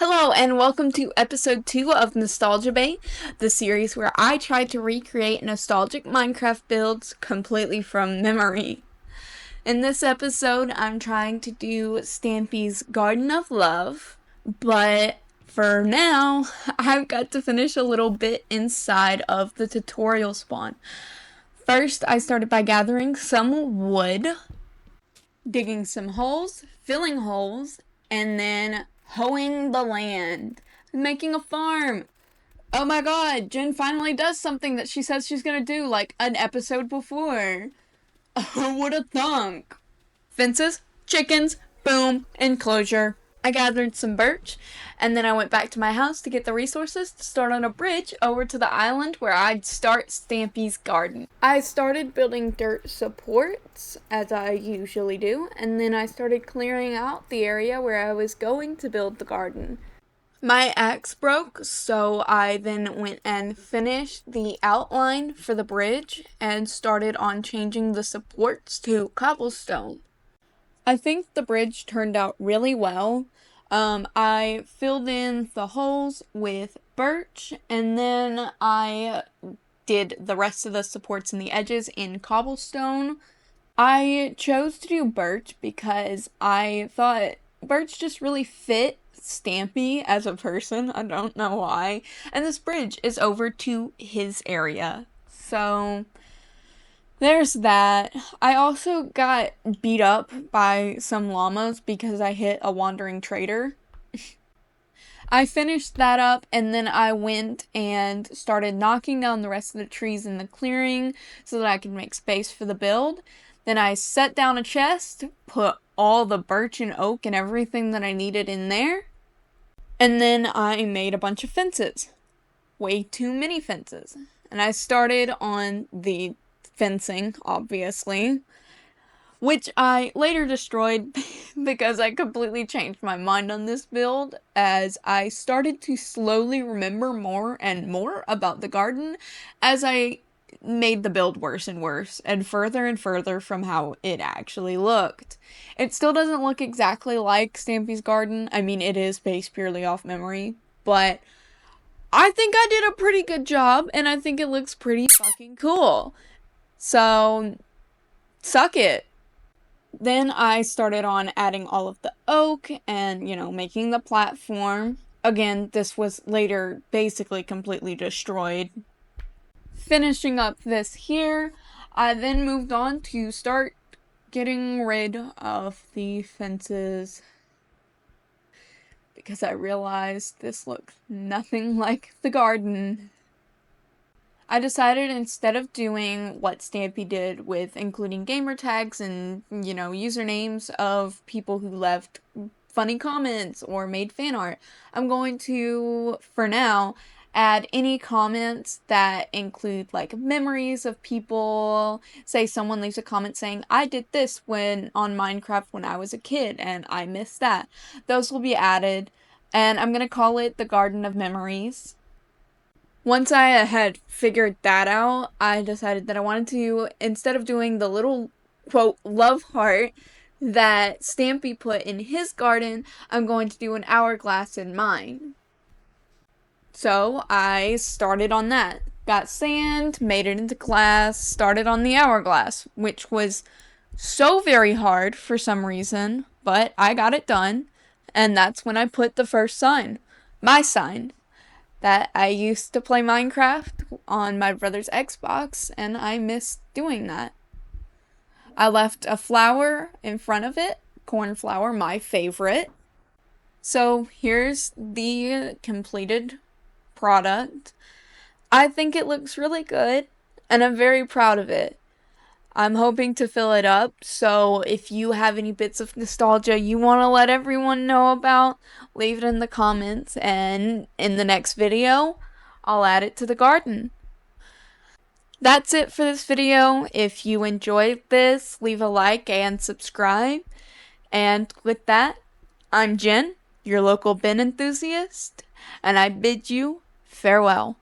Hello and welcome to episode 2 of Nostalgiabait, the series where I try to recreate nostalgic Minecraft builds completely from memory. In this episode, I'm trying to do Stampy's Garden of Love, but for now, I've got to finish a little bit inside of the tutorial spawn. First, I started by gathering some wood, digging some holes, filling holes, and then hoeing the land, making a farm. Oh my god, Jen finally does something that she says she's gonna do like an episode before. Who would have thunk? Fences, chickens, boom, enclosure. I gathered some birch, and then I went back to my house to get the resources to start on a bridge over to the island where I'd start Stampy's garden. I started building dirt supports, as I usually do, and then I started clearing out the area where I was going to build the garden. My axe broke, so I then went and finished the outline for the bridge and started on changing the supports to cobblestone. I think the bridge turned out really well. I filled in the holes with birch, and then I did the rest of the supports and the edges in cobblestone. I chose to do birch because I thought birch just really fit Stampy as a person. I don't know why. And this bridge is over to his area. So there's that. I also got beat up by some llamas because I hit a wandering trader. I finished that up, and then I went and started knocking down the rest of the trees in the clearing so that I could make space for the build. Then I set down a chest, put all the birch and oak and everything that I needed in there, and then I made a bunch of fences. Way too many fences. And I started on the fencing, obviously, which I later destroyed because I completely changed my mind on this build as I started to slowly remember more and more about the garden as I made the build worse and further from how it actually looked. It still doesn't look exactly like Stampy's garden. I mean, it is based purely off memory, but I think I did a pretty good job, and I think it looks pretty fucking cool. So, suck it. Then I started on adding all of the oak and, making the platform. Again, this was later basically completely destroyed. Finishing up this here, I then moved on to start getting rid of the fences because I realized this looked nothing like the garden. I decided instead of doing what Stampy did with including gamer tags and, usernames of people who left funny comments or made fan art, I'm going to, for now, add any comments that include memories of people. Say someone leaves a comment saying, I did this on Minecraft when I was a kid and I missed that. Those will be added, and I'm going to call it the Garden of Memories. Once I had figured that out, I decided that I wanted to, instead of doing the little, quote, love heart that Stampy put in his garden, I'm going to do an hourglass in mine. So I started on that. Got sand, made it into glass, started on the hourglass, which was so very hard for some reason, but I got it done, and that's when I put the first sign. My sign. That I used to play Minecraft on my brother's Xbox, and I missed doing that. I left a flower in front of it, cornflower, my favorite. So here's the completed product. I think it looks really good, and I'm very proud of it. I'm hoping to fill it up, so if you have any bits of nostalgia you want to let everyone know about, leave it in the comments, and in the next video, I'll add it to the garden. That's it for this video. If you enjoyed this, leave a like and subscribe. And with that, I'm Jen, your local bin enthusiast, and I bid you farewell.